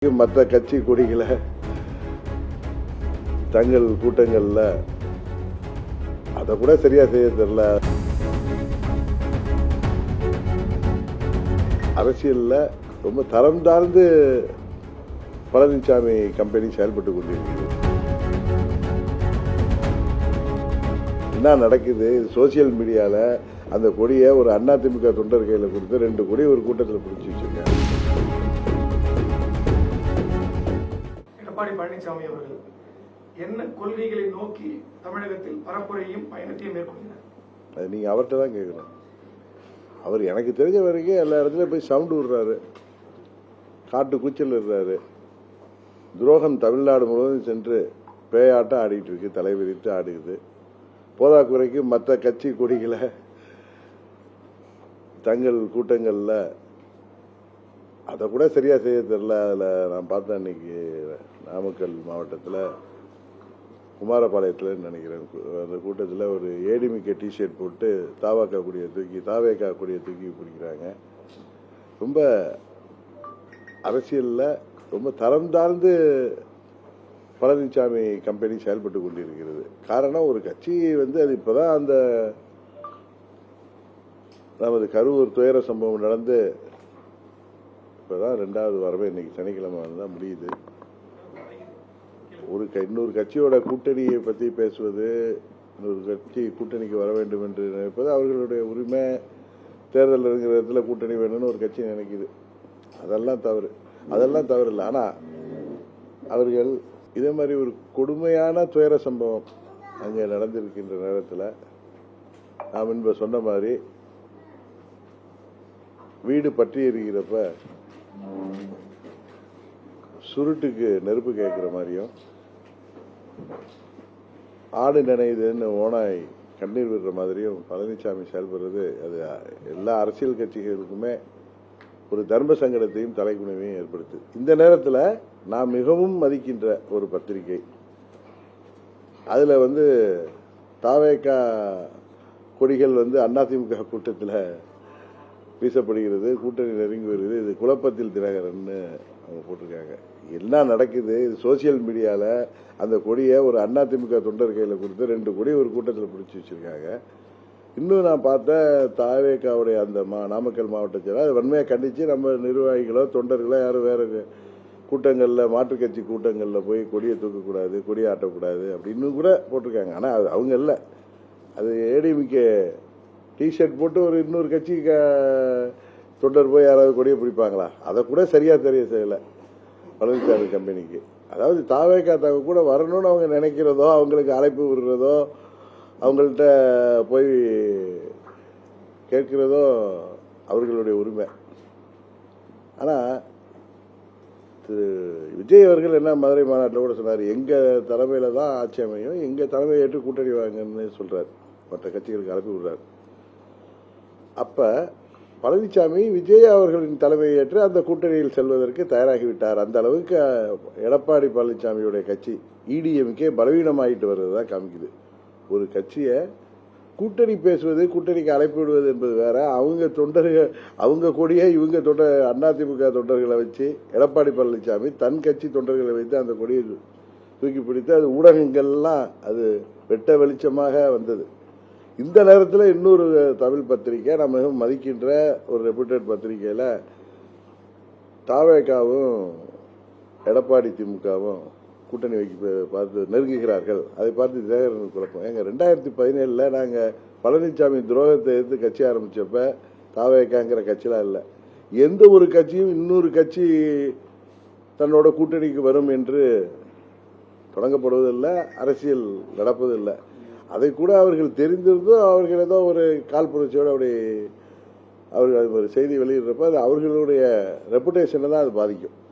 மற்ற கட்சி கொடிகளை தங்கள் கூட்டங்கள்ல அதை கூட சரியா செய்ய தெரியல. அரசியல்ல ரொம்ப தரம் தாழ்ந்து பழனிசாமி கம்பெனி செயல்பட்டு கொண்டிருக்கிறது. என்ன நடக்குது? சோசியல் மீடியால அந்த கொடியை ஒரு அதிமுக தொண்டர் கையில கொடுத்து 2 கொடி ஒரு கூட்டத்தில் பிடிச்சி வச்சிருக்காங்க. எடப்பாடி பழனிசாமி அவர்கள் என்ன கொள்கைகளை நோக்கி தமிழகத்தில் பரப்புரையும் பயணத்தையும் மேற்கொள்கிறார்? அது நீங்க அவர்கிட்ட தான் கேட்கணும். அவர் எனக்கு தெரிஞ்ச வரைக்கும் எல்லா இடத்துலயும் போய் சவுண்ட் விடுறாரு, காட்டு கூச்சல் இருறாரு. துரோகம் தமிழ்நாடு முழுவதும் சென்று பேயாட்டம் ஆடிட்டு இருக்கு, தலைவிரித்து ஆடுகிறது. போதாக்குறைக்கு மற்ற கட்சி கொடிகளை தங்கள் கூட்டங்கள்ல அதை கூட சரியா செய்ய தெரியல. அதில் நான் பார்த்தேன், இன்னைக்கு நாமக்கல் மாவட்டத்தில் குமாரபாளையத்தில் நினைக்கிறேன், அந்த கூட்டத்தில் ஒரு ஏடிமிக்க டிஷர்ட் போட்டு தாவேகா கொடியை தூக்கி பிடிக்கிறாங்க. ரொம்ப அரசியலில் ரொம்ப தரம் தாழ்ந்து பழனிசாமி கம்பெனி செயல்பட்டு கொண்டிருக்கிறது. காரணம், ஒரு கட்சி அது இப்போதான் அந்த நமது கரூர் துயர சம்பவம் நடந்து இப்பதான் 2வது வாரமே, இன்னைக்கு சனிக்கிழமை தான் முடியுது. இன்னொரு கட்சியோட கூட்டணியை பத்தி பேசுவது, இன்னொரு கட்சி கூட்டணிக்கு வர வேண்டும் என்று நினைப்பது அவர்களுடைய உரிமை. தேர்தல் இருக்கிற இடத்துல கூட்டணி வேணும்னு ஒரு கட்சி நினைக்குது. அதெல்லாம் தவறு இல்லை. ஆனா அவர்கள் இதே மாதிரி ஒரு கொடுமையான துயர சம்பவம் அங்கே நடந்திருக்கின்ற நேரத்தில் நாம் முன்பு சொன்ன மாதிரி வீடு பற்றி எரிகிறப்ப சுருட்டுக்கு நெருப்பு கேட்கிற மாதிரியும், ஆடு நினைதுன்னு ஓனாய் கண்ணீர் விடுற மாதிரியும் பழனிசாமி செயல்படுறது, அது எல்லா அரசியல் கட்சிகளுக்குமே ஒரு தர்ம சங்கடத்தையும் தலைக்குணிவையும் ஏற்படுத்துது. இந்த நேரத்தில் நான் மிகவும் மதிக்கின்ற ஒரு பத்திரிகை, அதுல தாவேகா கொடிகள் அதிமுக கூட்டத்தில் வீசப்படுகிறது, கூட்டணி நெருங்கி வருகிறது. இது குழப்பத்தில் தினகரன் அவங்க போட்டிருக்காங்க. என்ன நடக்குது? இது சோசியல் மீடியால அந்த கொடியை ஒரு அதிமுக தொண்டர் கையில கொடுத்து 2 கொடி ஒரு கூட்டத்தில் பிடிச்சி வச்சிருக்காங்க. இன்னும் நான் பார்த்தேன், தாவேகாவுடைய அந்த நாமக்கல் மாவட்ட செயலர் அதை வன்மையாக கண்டிச்சு நம்ம நிர்வாகிகளோ தொண்டர்களோ யாரும் வேற கூட்டங்களில், மாற்றுக் கட்சி கூட்டங்களில் போய் கொடியை தூக்கக்கூடாது, கொடியை ஆட்டக்கூடாது அப்படின்னு கூட போட்டிருக்காங்க. ஆனால் அது அவங்க இல்லை, அது ஏடிமிக்க டிஷர்ட் போட்டு ஒரு இன்னொரு கட்சி தொண்டர் போய் யாராவது கொடியை பிடிப்பாங்களா? அதை கூட சரியா தெரிய செய்யலை பழனிசாமி கம்பெனிக்கு. அதாவது தாவேகா கூட வரணும்னு அவங்க நினைக்கிறதோ, அவங்களுக்கு அழைப்பு விடுறதோ, அவங்கள்ட்ட போய் கேட்கிறதோ அவர்களுடைய உரிமை. ஆனா திரு விஜய் அவர்கள் என்ன மதுரை மாநாட்டில் கூட சொன்னார், எங்க தலைமையில தான் ஆட்சி அமையும், எங்க தலைமையை ஏற்று கூட்டணி வாங்கன்னு சொல்றாரு, மற்ற கட்சிகளுக்கு அழைப்பு விடுறாரு. அப்ப பழனிசாமி விஜய் அவர்களின் தலைமையை ஏற்று அந்த கூட்டணியில் செல்வதற்கு தயாராகிவிட்டார். அந்த அளவுக்கு எடப்பாடி பழனிசாமியுடைய கட்சி இடிஎம்கே பலவீனமாயிட்டு வருவதுதான் காமிக்குது. ஒரு கட்சியை கூட்டணி பேசுவது, கூட்டணிக்கு அழைப்பு விடுவது என்பது வேற. அவங்க தொண்டர்கள், அவங்க கொடியை இவங்க அதிமுக தொண்டர்களை வச்சு, எடப்பாடி பழனிசாமி தன் கட்சி தொண்டர்களை வைத்து அந்த கொடியை தூக்கி பிடித்து அது ஊடகங்கள்லாம் அது வெட்ட வெளிச்சமாக வந்தது. இந்த நேரத்தில் இன்னொரு தமிழ் பத்திரிகை, நம்ம மிகவும் மதிக்கின்ற ஒரு ரெப்யூட்டட் பத்திரிகையில தாவேகாவும் எடப்பாடி திமுகவும் கூட்டணி பார்த்து நெருங்குகிறார்கள். அதை பார்த்து தினகரன் குழப்பம். எங்க 2017 நாங்க பழனிசாமி துரோகத்தை எதிர்த்து கட்சி ஆரம்பிச்சப்ப தாவேகாங்கிற கட்சியெல்லாம் இல்லை. எந்த ஒரு கட்சியும் இன்னொரு கட்சி தன்னோட கூட்டணிக்கு வரும் என்று தொடங்கப்படுவதில்லை, அரசியல் நடப்பதில்லை. அதை கூட அவர்கள் தெரிந்திருந்தும் அவர்கள் ஏதோ ஒரு காழ்ப்புணர்ச்சியோடு அப்படி அவர்கள் ஒரு செய்தி வெளியிடுறப்ப அது அவர்களுடைய ரெப்புடேஷனை தான் அது பாதிக்கும்.